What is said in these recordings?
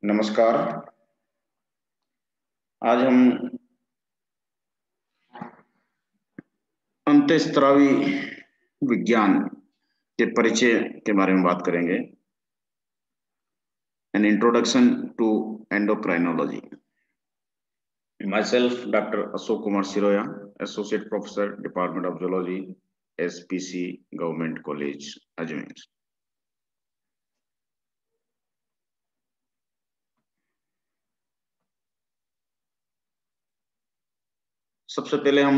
नमस्कार। आज हम अंतःस्रावी विज्ञान के परिचय के बारे में बात करेंगे। An introduction to endocrinology. Myself, Dr. Ashok Kumar Siroya, Associate Professor, Department of Zoology, SPC, Government College, Ajmer। सबसे पहले हम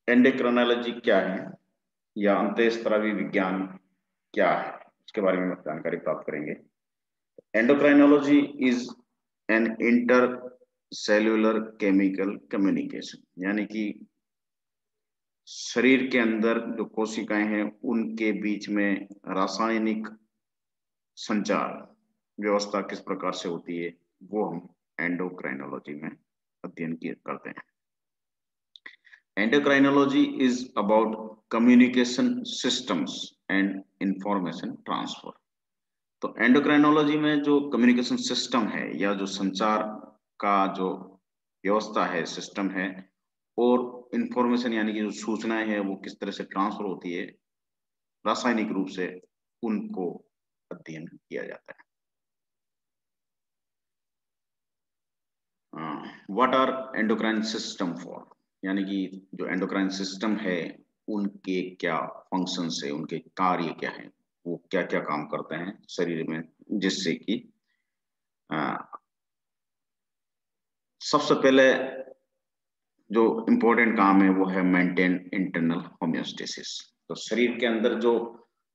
एंडोक्राइनोलॉजी क्या है या अंतःस्रावी विज्ञान क्या है उसके बारे में जानकारी प्राप्त करेंगे। Endocrinology is an inter cellular chemical communication, यानी कि शरीर के अंदर जो कोशिकाएं हैं उनके बीच में रासायनिक संचार व्यवस्था किस प्रकार से होती है वो हम एंडोक्राइनोलॉजी में अध्ययन करते हैं। Endocrinology is about communication systems and information transfer. तो एंडोक्राइनोलॉजी में जो कम्युनिकेशन सिस्टम है या जो संचार का जो व्यवस्था है, सिस्टम है, और इंफॉर्मेशन यानी कि जो सूचनाएं हैं वो किस तरह से ट्रांसफर होती है रासायनिक रूप से, उनको अध्ययन किया जाता है। What are endocrine system for, यानी कि जो एंडोक्राइन सिस्टम है उनके क्या फंक्शंस है, उनके कार्य क्या है, वो क्या क्या काम करते हैं शरीर में, जिससे कि सबसे पहले जो इम्पोर्टेंट काम है वो है मेंटेन इंटरनल होम्योस्टेसिस। तो शरीर के अंदर जो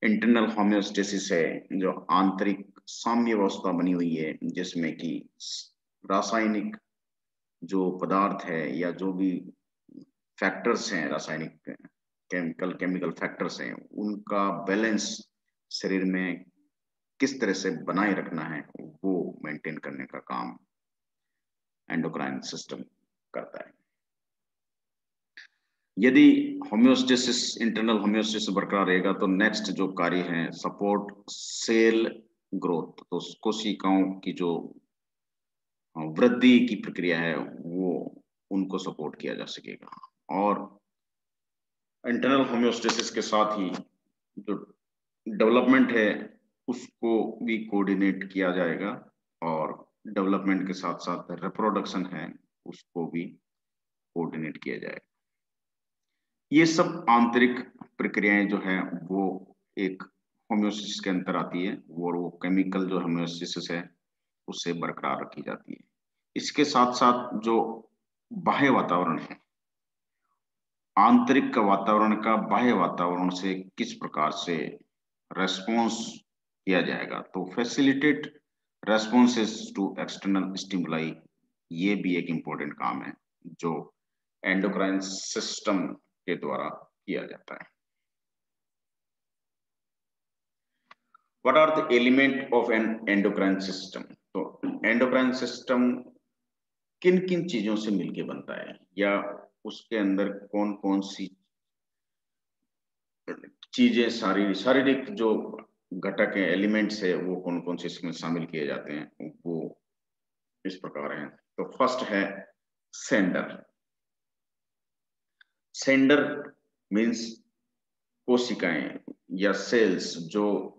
इंटरनल होम्योस्टेसिस है, जो आंतरिक साम्य अवस्था बनी हुई है, जिसमें कि रासायनिक जो पदार्थ है या जो भी फैक्टर्स हैं, रासायनिक केमिकल फैक्टर्स हैं, उनका बैलेंस शरीर में किस तरह से बनाए रखना है वो मेंटेन करने का काम एंडोक्राइन सिस्टम करता है। यदि होम्योस्टेसिस, इंटरनल होम्योस्टेसिस बरकरार रहेगा तो नेक्स्ट जो कार्य है सपोर्ट सेल ग्रोथ, तो कोशिकाओं की जो वृद्धि की प्रक्रिया है वो उनको सपोर्ट किया जा सकेगा। और इंटरनल होम्योस्टेसिस के साथ ही जो डेवलपमेंट है उसको भी कोऑर्डिनेट किया जाएगा, और डेवलपमेंट के साथ साथ रिप्रोडक्शन है उसको भी कोऑर्डिनेट किया जाएगा। ये सब आंतरिक प्रक्रियाएं जो है वो एक होम्योस्टेसिस के अंतर आती है, वो केमिकल जो होम्योस्टेसिस है उससे बरकरार रखी जाती है। इसके साथ साथ जो बाह्य वातावरण है, आंतरिक का वातावरण का बाह्य वातावरण से किस प्रकार से रेस्पॉन्स किया जाएगा, तो facilitate responses to external stimuli, ये भी एक इम्पोर्टेंट काम है जो एंडोक्राइन सिस्टम के द्वारा किया जाता है। What are the element of an endocrine system? तो एंडोक्राइन सिस्टम किन किन चीजों से मिलके बनता है, या उसके अंदर कौन कौन सी चीजें, शारीरिक जो घटक है, एलिमेंट्स है, वो कौन कौन से इसमें शामिल किए जाते हैं, वो इस प्रकार हैं। तो फर्स्ट है सेंडर। सेंडर मीन्स कोशिकाएं या सेल्स जो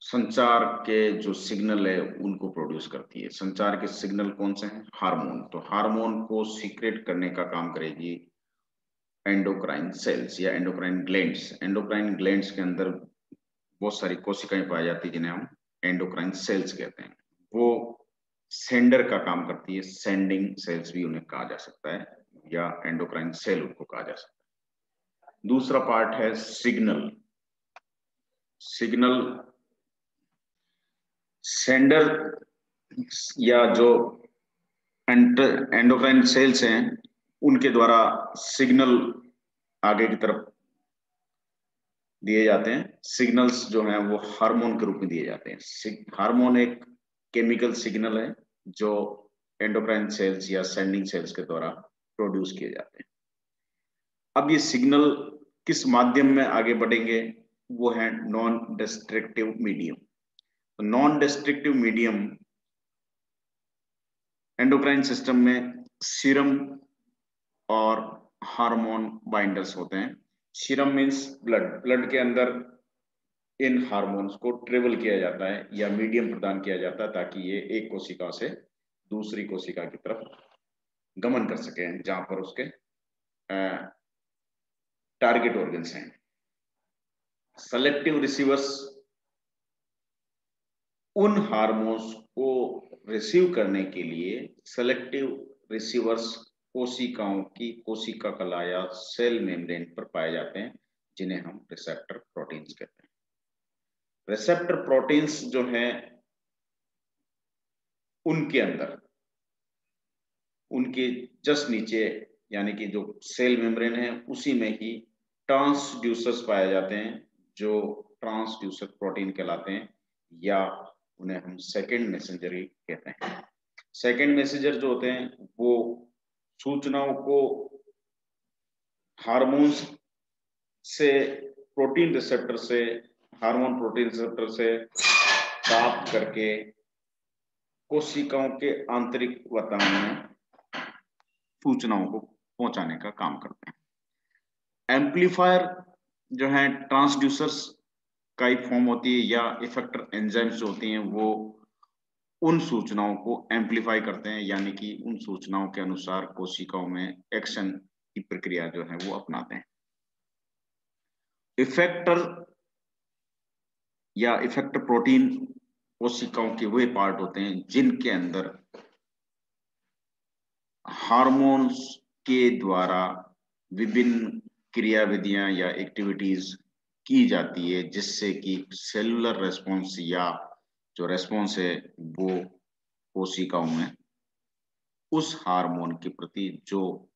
संचार के जो सिग्नल है उनको प्रोड्यूस करती है। संचार के सिग्नल कौन से हैं? हार्मोन। तो हार्मोन को सीक्रेट करने का काम करेगी एंडोक्राइन सेल्स या एंडोक्राइन ग्लैंड्स। एंडोक्राइन ग्लैंड्स के अंदर बहुत सारी कोशिकाएं पाई जाती है जिन्हें हम एंडोक्राइन सेल्स कहते हैं। वो सेंडर का काम करती है, सेंडिंग सेल्स भी उन्हें कहा जा सकता है, या एंडोक्राइन सेल उनको कहा जा सकता है। दूसरा पार्ट है सिग्नल। सिग्नल सेंडर या जो एंडोक्राइन सेल्स हैं उनके द्वारा सिग्नल आगे की तरफ दिए जाते हैं। सिग्नल्स जो हैं वो हार्मोन के रूप में दिए जाते हैं। हार्मोन एक केमिकल सिग्नल है जो एंडोक्राइन सेल्स या सेंडिंग सेल्स के द्वारा प्रोड्यूस किए जाते हैं। अब ये सिग्नल किस माध्यम में आगे बढ़ेंगे, वो है non destructive medium. Non destructive medium endocrine system में सीरम और हार्मोन बाइंडर्स होते हैं। सीरम मीन्स ब्लड, ब्लड के अंदर इन हार्मोन्स को ट्रेवल किया जाता है या मीडियम प्रदान किया जाता है ताकि ये एक कोशिका से दूसरी कोशिका की तरफ गमन कर सके जहां पर उसके टारगेट ऑर्गन्स हैं। सेलेक्टिव रिसीवर्स उन हार्मोन्स को रिसीव करने के लिए सेलेक्टिव रिसीवर्स कोशिकाओं की कोशिका कला या सेल मेम्ब्रेन पर पाए जाते हैं, जिन्हें हम रिसेप्टर प्रोटीन्स कहते हैं। रिसेप्टर प्रोटीन्स जो हैं उनके अंदर, उनके जस्ट नीचे यानी कि जो सेल मेम्ब्रेन है उसी में ही ट्रांसड्यूसर्स पाए जाते हैं जो ट्रांसड्यूसर प्रोटीन कहलाते हैं, या उन्हें हम सेकेंड मैसेंजर ही कहते हैं। सेकेंड मैसेंजर जो होते हैं वो सूचनाओं को हार्मोन्स से, प्रोटीन रिसेप्टर से, हार्मोन प्रोटीन रिसेप्टर से प्राप्त करके कोशिकाओं के आंतरिक वातावरण में सूचनाओं को पहुंचाने का काम करते हैं। एम्पलीफायर जो है ट्रांसड्यूसर्स का एक फॉर्म होती है, या इफेक्टर एंजाइम्स जो होती हैं वो उन सूचनाओं को एम्पलीफाई करते हैं, यानी कि उन सूचनाओं के अनुसार कोशिकाओं में एक्शन की प्रक्रिया जो है वो अपनाते हैं। इफेक्टर या इफेक्टर प्रोटीन कोशिकाओं के वे पार्ट होते हैं जिनके अंदर हार्मोन्स के द्वारा विभिन्न क्रियाविधियां या एक्टिविटीज की जाती है, जिससे कि सेलुलर रेस्पॉन्स या जो रेस्पॉन्स है वो कोशिकाओं में उस हार्मोन के प्रति जो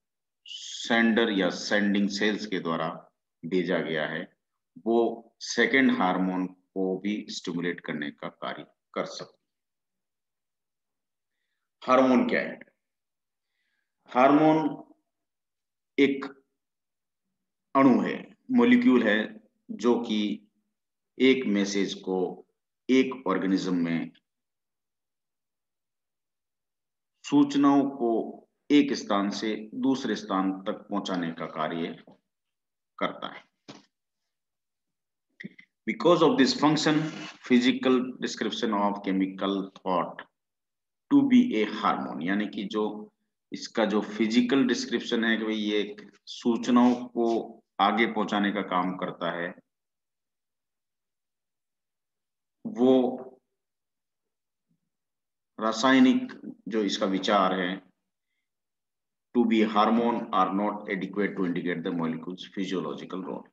सेंडर या सेंडिंग सेल्स के द्वारा भेजा गया है वो सेकेंड हार्मोन को भी स्टिमुलेट करने का कार्य कर सकते। हार्मोन क्या है? हार्मोन एक अणु है, मॉलिक्यूल है, जो कि एक मैसेज को एक ऑर्गेनिज्म में सूचनाओं को एक स्थान से दूसरे स्थान तक पहुंचाने का कार्य करता है। Because of this function, physical description of chemical thought to be a hormone, यानी कि जो इसका जो फिजिकल डिस्क्रिप्शन है कि भाई ये सूचनाओं को आगे पहुंचाने का काम करता है, वो रासायनिक जो इसका विचार है to be a hormone are not adequate to indicate the molecule's physiological role.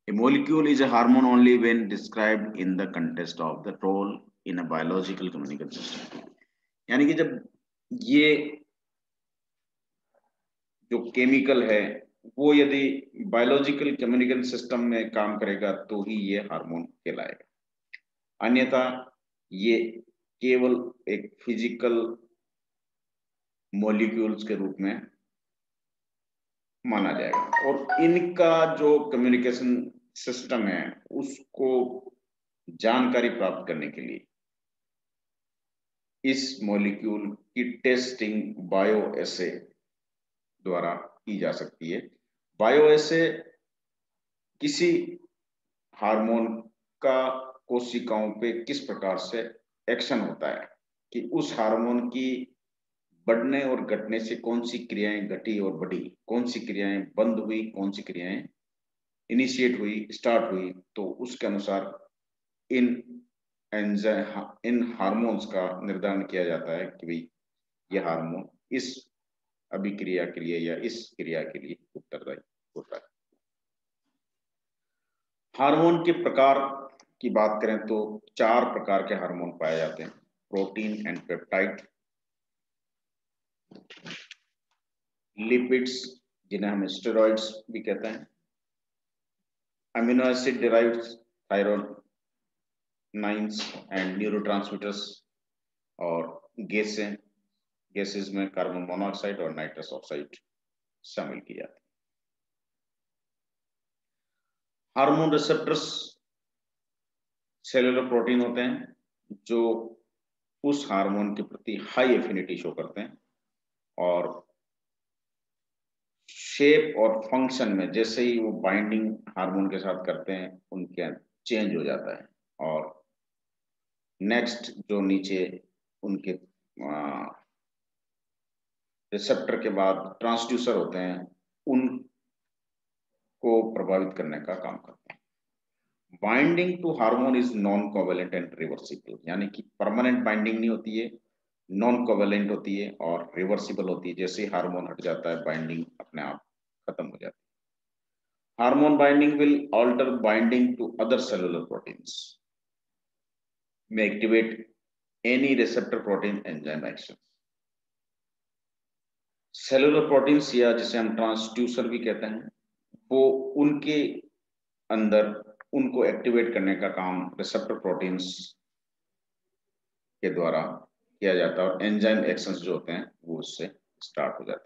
A molecule is a hormone only when described in the context of the role in a biological communication system. यानी कि जब ये जो chemical है वो यदि biological communication system में काम करेगा तो ही ये हार्मोन कहलाएगा, अन्यथा ये केवल एक फिजिकल मॉलिक्यूल्स के रूप में माना जाएगा। और इनका जो कम्युनिकेशन सिस्टम है उसको जानकारी प्राप्त करने के लिए इस मॉलिक्यूल की टेस्टिंग बायोएसे द्वारा की जा सकती है। बायोएसे किसी हार्मोन का कोशिकाओं पे किस प्रकार से एक्शन होता है कि उस हार्मोन की बढ़ने और घटने से कौन सी क्रियाएं घटी और बढ़ी, कौन सी क्रियाएं बंद हुई, कौन सी क्रियाएं इनिशिएट हुई, स्टार्ट हुई, तो उसके अनुसार इन हार्मोन्स का निर्धारण किया जाता है कि भाई ये हार्मोन इस अभिक्रिया के लिए या इस क्रिया के लिए उत्तरदायी होता है। हार्मोन के प्रकार की बात करें तो 4 प्रकार के हार्मोन पाए जाते हैं: प्रोटीन एंड पेप्टाइड, लिपिड्स जिन्हें हम स्टेरॉइड्स भी कहते हैं, amino acid derived thyronines and neurotransmitters, और गैसेस में कार्बन मोनोऑक्साइड और नाइट्रस ऑक्साइड शामिल की जाती है। हार्मोन रिसेप्टर्स सेलुलर प्रोटीन होते हैं जो उस हार्मोन के प्रति हाई एफिनिटी शो करते हैं, और शेप और फंक्शन में जैसे ही वो बाइंडिंग हार्मोन के साथ करते हैं उनके चेंज हो जाता है। और नेक्स्ट जो नीचे उनके रिसेप्टर के बाद ट्रांसड्यूसर होते हैं, उनको प्रभावित करने का काम करते हैं। Binding to hormone is non covalent and reversible, यानी कि परमानेंट बाइंडिंग नहीं होती है, नॉन कोवेलेंट होती है और रिवर्सिबल होती है। जैसे हार्मोन हट जाता है बाइंडिंग अपने आप खत्म हो जाती है। Hormone binding will alter binding to other cellular proteins, may activate any receptor protein enzyme action। Cellular proteins या जिसे हम ट्रांसड्यूसर भी कहते हैं, वो उनके अंदर उनको एक्टिवेट करने का काम रिसेप्टर प्रोटीन्स के द्वारा किया जाता है, और एंजाइम एक्शंस जो होते हैं वो उससे स्टार्ट हो जाते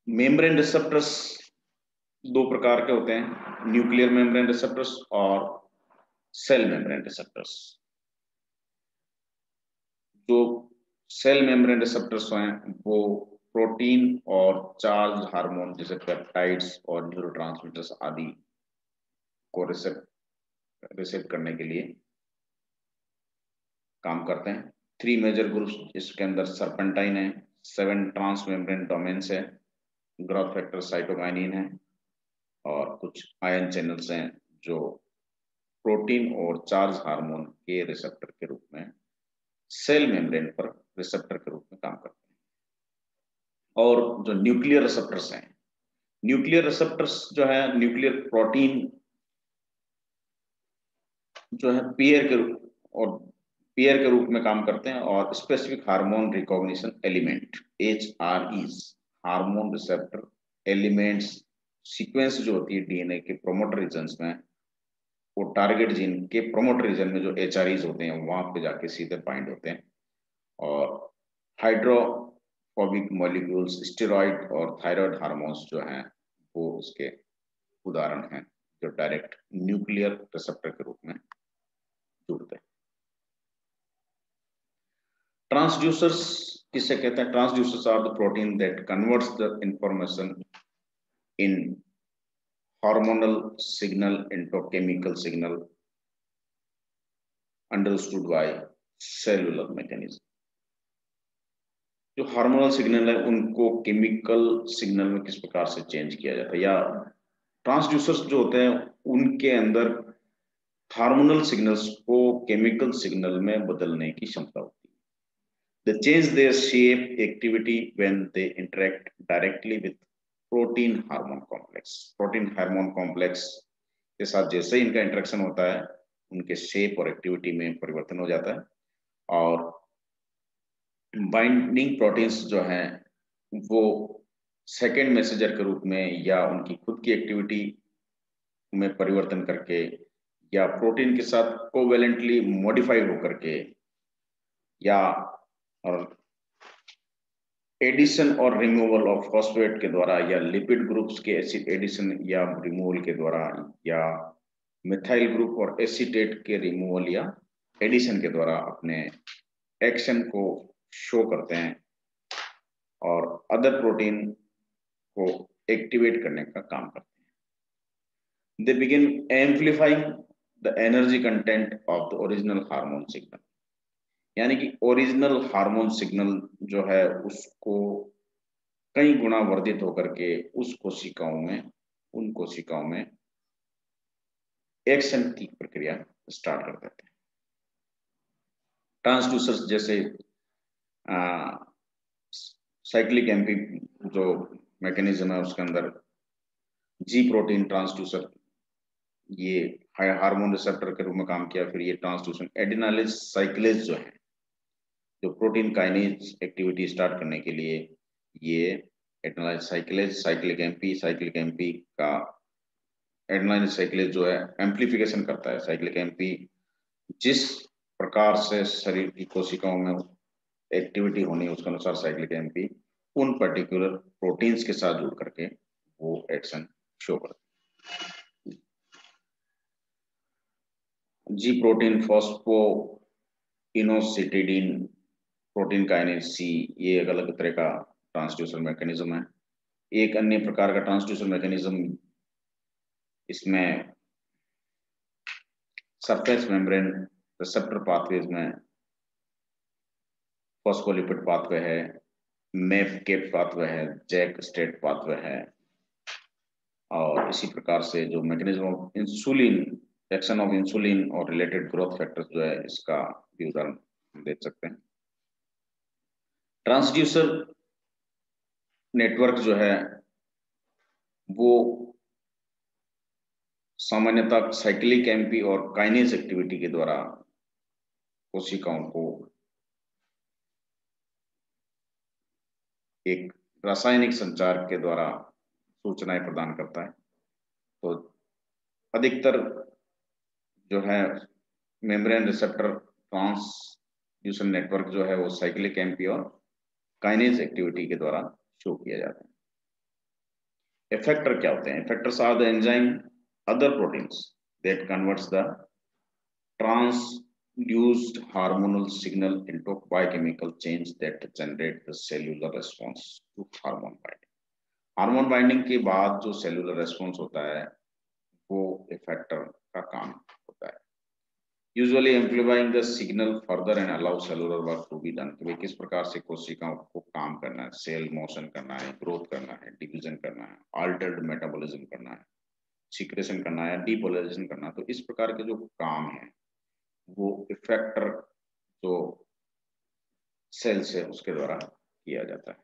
हैं। मेम्ब्रेन रिसेप्टर्स दो प्रकार के होते हैं, न्यूक्लियर मेम्ब्रेन रिसेप्टर्स और सेल मेम्ब्रेन रिसेप्टर्स। जो सेल मेम्ब्रेन रिसेप्टर्स हैं वो प्रोटीन और चार्ज हार्मोन जैसे पेप्टाइड्स और न्यूरोट्रांसमीटर्स आदि को रिसेप्ट करने के लिए काम करते हैं। 3 मेजर ग्रुप्स, इसके अंदर सर्पेंटाइन है, 7 ट्रांस मेम्ब्रेन डोमेन्स है, ग्रोथ फैक्टर साइटोकाइनिन है, और कुछ आयन चैनल्स हैं जो प्रोटीन और चार्ज हार्मोन के रिसेप्टर के रूप में सेल मेम्ब्रेन पर रिसेप्टर के रूप में काम करते हैं। और जो न्यूक्लियर रिसेप्टर्स हैं, न्यूक्लियर रिसेप्टर्स जो है न्यूक्लियर प्रोटीन जो है पेयर के रूप में काम करते हैं, और specific hormone recognition element HREs, hormone receptor elements sequence जो होती है डीएनए के प्रोमोटर रीजन्स में, वो टारगेट जीन के प्रोमोटर रीजन में जो HREs होते हैं वहां पे जाके सीधे बाइंड होते हैं। और हाइड्रोफोबिक मॉलिक्यूल्स, स्टेरॉइड और थायराइड हार्मोन्स जो हैं वो उसके उदाहरण हैं जो डायरेक्ट न्यूक्लियर रिसेप्टर के रूप में जुड़ते हैं। ट्रांसड्यूसर्स किसे कहते हैं? Transducers are the protein that converts the information in hormonal signal into chemical signal understood by cellular mechanism. जो हार्मोनल सिग्नल है उनको केमिकल सिग्नल में किस प्रकार से चेंज किया जाता है, या ट्रांसड्यूसर्स जो होते हैं उनके अंदर हार्मोनल सिग्नल्स को केमिकल सिग्नल में बदलने की क्षमता होती है। They change their shape, activity when they interact directly with protein hormone complex। Protein hormone complex के साथ जैसे ही इनका इंटरेक्शन होता है उनके शेप और एक्टिविटी में परिवर्तन हो जाता है, और बाइंडिंग प्रोटीन्स जो हैं वो सेकेंड मैसेजर के रूप में या उनकी खुद की एक्टिविटी में परिवर्तन करके या प्रोटीन के साथ कोवेलेंटली मॉडिफाई होकर के या और एडिशन और रिमूवल ऑफ फॉस्फेट के द्वारा या लिपिड ग्रुप्स के एसिड एडिशन या रिमूवल के द्वारा या मिथाइल ग्रुप और एसीटेट के रिमूवल या एडिशन के द्वारा अपने एक्शन को शो करते हैं और अदर प्रोटीन को एक्टिवेट करने का काम करते हैं। They begin एम्प्लीफाइंग the energy content of the original hormone signal, यानी कि ओरिजिनल हार्मोन सिग्नल जो है उसको कई गुना वर्धित होकर के उन कोशिकाओं में एक्शन की प्रक्रिया स्टार्ट कर देते हैं। ट्रांसड्यूसर्स जैसे साइक्लिक एमपी जो मैकेनिज्म है उसके अंदर जी प्रोटीन ट्रांसड्यूसर ये हार्मोन रिसेप्टर के रूप में काम किया। फिर ये ट्रांसड्यूसर एडिनाइलेज साइक्लेज जो है जो प्रोटीन काइनेज एक्टिविटी स्टार्ट करने के लिए ये एडिनाइलेज साइक्लिक एमपी का एडिनाइलेज साइक्लेज जो है एम्प्लीफिकेशन करता है। साइक्लिक एमपी जिस प्रकार से शरीर की कोशिकाओं में एक्टिविटी होनी है उसके अनुसार साइक्लिक एमपी उन पर्टिकुलर प्रोटीन्स के साथ जुड़ करके वो एक्शन शो करते हैं। G protein, phospho inositide, protein kinase C, ये एक अलग तरह का ट्रांसड्यूसर मैकेनिज्म है। एक अन्य प्रकार का ट्रांसड्यूसर मैकेनिज्म इसमें सरफेस मेम्ब्रेन रिसेप्टर पाथवेज में फॉस्फोलिपिड पाथवे है, मैप केप पाथवे है, जैक स्टेट पाथवे है, और इसी प्रकार से जो mechanism of insulin, action of insulin और रिलेटेड ग्रोथ फैक्टर्स जो है, इसका भी उदाहरण हम देख सकते हैं। ट्रांसड्यूसर नेटवर्क जो है वो सामान्यतः साइक्लिक एमपी और काइनेज एक्टिविटी के द्वारा कोशिकाओं को एक रासायनिक संचार के द्वारा सूचनाएं प्रदान करता है। तो अधिकतर जो है मेम्ब्रेन रिसेप्टर ट्रांसड्यूसर नेटवर्क जो है वो साइक्लिक एमपी और काइनेज एक्टिविटी के द्वारा शो किया जाता है। इफेक्टर क्या होते हैं? Effectors are the enzyme other proteins that converts the transduced hormonal signal into biochemical change that generate the cellular response to hormone binding. Hormone binding के बाद जो सेलुलर रेस्पॉन्स होता है वो इफेक्टर का काम होता है। Usually amplifying the signal further and allow cellular work to be done. कि भाई किस प्रकार से कोशिकाओं को काम करना है, सेल मोशन करना है, ग्रोथ करना है, डिवीजन करना है, अल्टर्ड मेटाबॉलिज्म करना है, सीक्रेशन करना है, डीपोलराइजेशन करना है। तो इस प्रकार के जो काम है वो इफेक्टर जो सेल्स है उसके द्वारा किया जाता है।